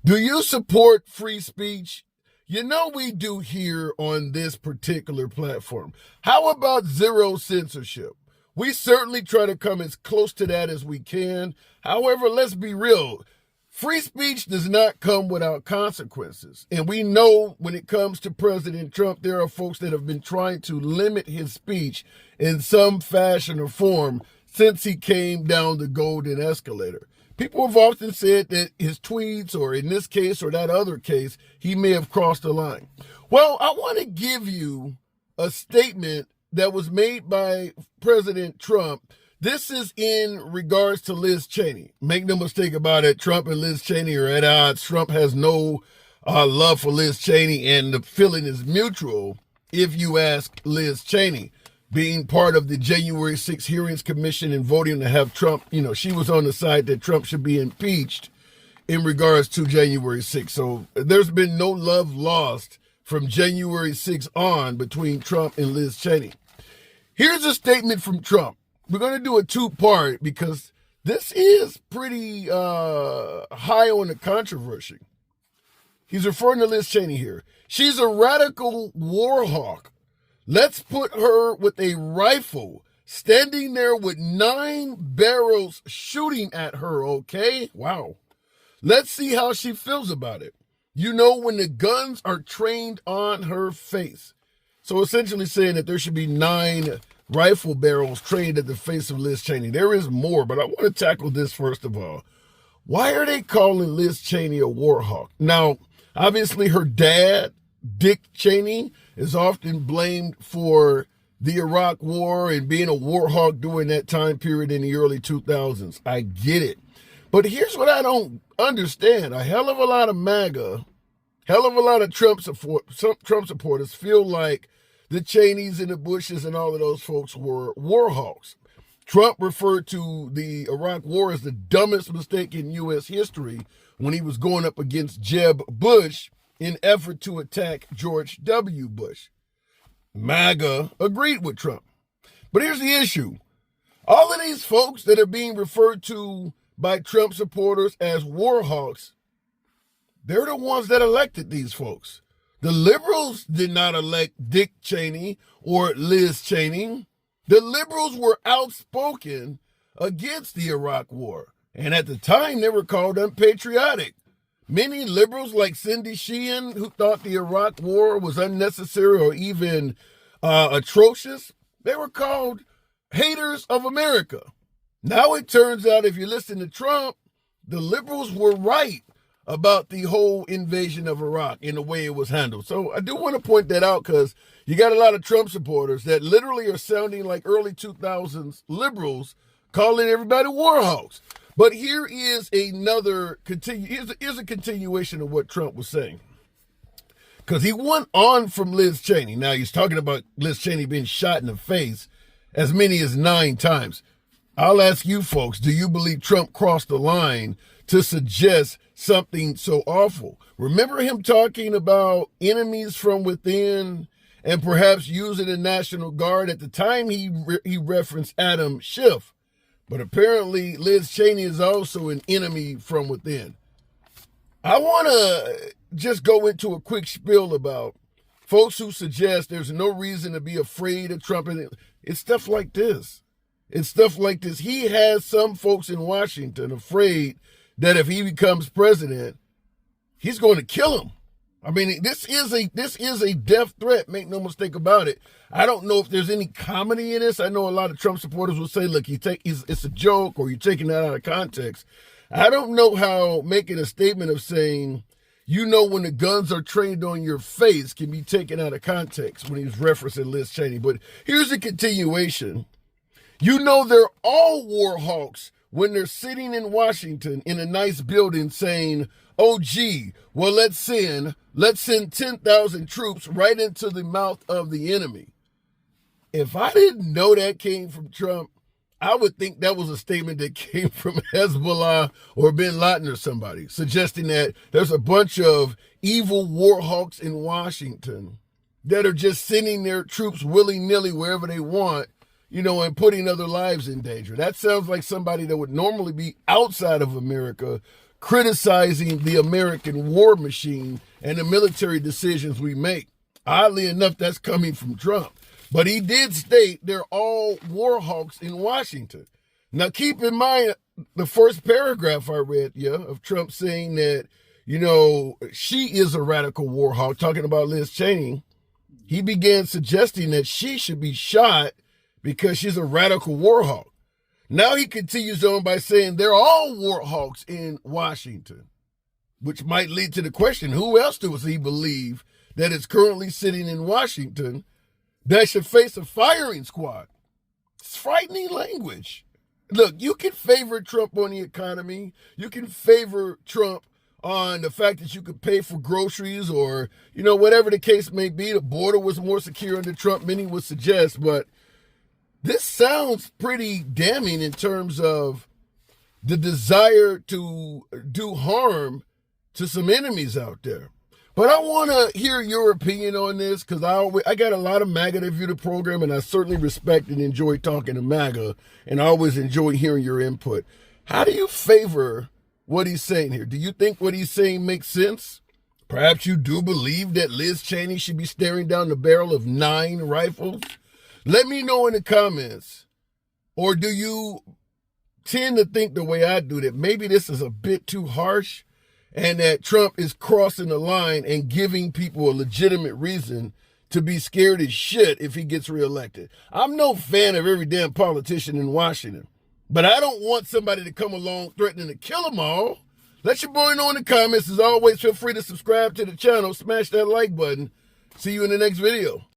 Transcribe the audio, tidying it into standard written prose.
Do you support free speech? You know we do here on this particular platform. How about zero censorship? We certainly try to come as close to that as we can. However, let's be real. Free speech does not come without consequences. And we know when it comes to President Trump, there are folks that have been trying to limit his speech in some fashion or form since he came down the golden escalator. People have often said that his tweets, or in this case or that other case, he may have crossed the line. Well, I want to give you a statement that was made by President Trump. This is in regards to Liz Cheney. Make no mistake about it, Trump and Liz Cheney are at odds. Trump has no love for Liz Cheney, and the feeling is mutual if you ask Liz Cheney. Being part of the January 6th Hearings Commission and voting to have Trump, she was on the side that Trump should be impeached in regards to January 6th. So there's been no love lost from January 6th on between Trump and Liz Cheney. Here's a statement from Trump. We're going to do a two-part because this is pretty high on the controversy. He's referring to Liz Cheney here. She's a radical Warhawk. Let's put her with a rifle standing there with 9 barrels shooting at her, okay? Wow. Let's see how she feels about it. When the guns are trained on her face. So essentially saying that there should be 9 rifle barrels trained at the face of Liz Cheney. There is more, but I want to tackle this first of all. Why are they calling Liz Cheney a Warhawk? Now, obviously her dad, Dick Cheney, is often blamed for the Iraq War and being a war hawk during that time period in the early 2000s. I get it. But here's what I don't understand. A hell of a lot of MAGA, hell of a lot of Trump supporters feel like the Cheneys and the Bushes and all of those folks were war hawks. Trump referred to the Iraq War as the dumbest mistake in U.S. history when he was going up against Jeb Bush in effort to attack George W. Bush. MAGA agreed with Trump. But here's the issue. All of these folks that are being referred to by Trump supporters as war hawks, they're the ones that elected these folks. The liberals did not elect Dick Cheney or Liz Cheney. The liberals were outspoken against the Iraq War. And at the time, they were called unpatriotic. Many liberals like Cindy Sheehan, who thought the Iraq War was unnecessary or even atrocious, they were called haters of America. Now it turns out if you listen to Trump, the liberals were right about the whole invasion of Iraq and the way it was handled. So I do want to point that out because you got a lot of Trump supporters that literally are sounding like early 2000s liberals calling everybody war hawks. But here is another here's a continuation of what Trump was saying. Because he went on from Liz Cheney. Now he's talking about Liz Cheney being shot in the face as many as 9 times. I'll ask you folks, do you believe Trump crossed the line to suggest something so awful? Remember him talking about enemies from within and perhaps using the National Guard? At the time, he referenced Adam Schiff. But apparently, Liz Cheney is also an enemy from within. I want to just go into a quick spiel about folks who suggest there's no reason to be afraid of Trump. It's stuff like this. It's stuff like this. He has some folks in Washington afraid that if he becomes president, he's going to kill him. I mean, this is a death threat. Make no mistake about it. I don't know if there's any comedy in this. I know a lot of Trump supporters will say, look, it's a joke or you're taking that out of context. I don't know how making a statement of saying, when the guns are trained on your face can be taken out of context when he's referencing Liz Cheney. But here's a continuation. They're all war hawks when they're sitting in Washington in a nice building saying, oh, gee, well, let's send 10,000 troops right into the mouth of the enemy. If I didn't know that came from Trump, I would think that was a statement that came from Hezbollah or bin Laden or somebody, suggesting that there's a bunch of evil war hawks in Washington that are just sending their troops willy-nilly wherever they want, and putting other lives in danger. That sounds like somebody that would normally be outside of America criticizing the American war machine and the military decisions we make. Oddly enough, that's coming from Trump. But he did state they're all Warhawks in Washington. Now, keep in mind the first paragraph I read, of Trump saying that, she is a radical Warhawk, talking about Liz Cheney. He began suggesting that she should be shot because she's a radical Warhawk. Now he continues on by saying they're all Warhawks in Washington, which might lead to the question, who else does he believe that is currently sitting in Washington that should face a firing squad? It's frightening language. Look, you can favor Trump on the economy. You can favor Trump on the fact that you could pay for groceries or, whatever the case may be. The border was more secure under Trump, many would suggest. But this sounds pretty damning in terms of the desire to do harm to some enemies out there. But I want to hear your opinion on this because I got a lot of MAGA that view the program, and I certainly respect and enjoy talking to MAGA, and I always enjoy hearing your input. How do you favor what he's saying here? Do you think what he's saying makes sense? Perhaps you do believe that Liz Cheney should be staring down the barrel of 9 rifles? Let me know in the comments. Or do you tend to think the way I do, that maybe this is a bit too harsh and that Trump is crossing the line and giving people a legitimate reason to be scared as shit if he gets reelected? I'm no fan of every damn politician in Washington, but I don't want somebody to come along threatening to kill them all. Let your boy know in the comments. As always, feel free to subscribe to the channel. Smash that like button. See you in the next video.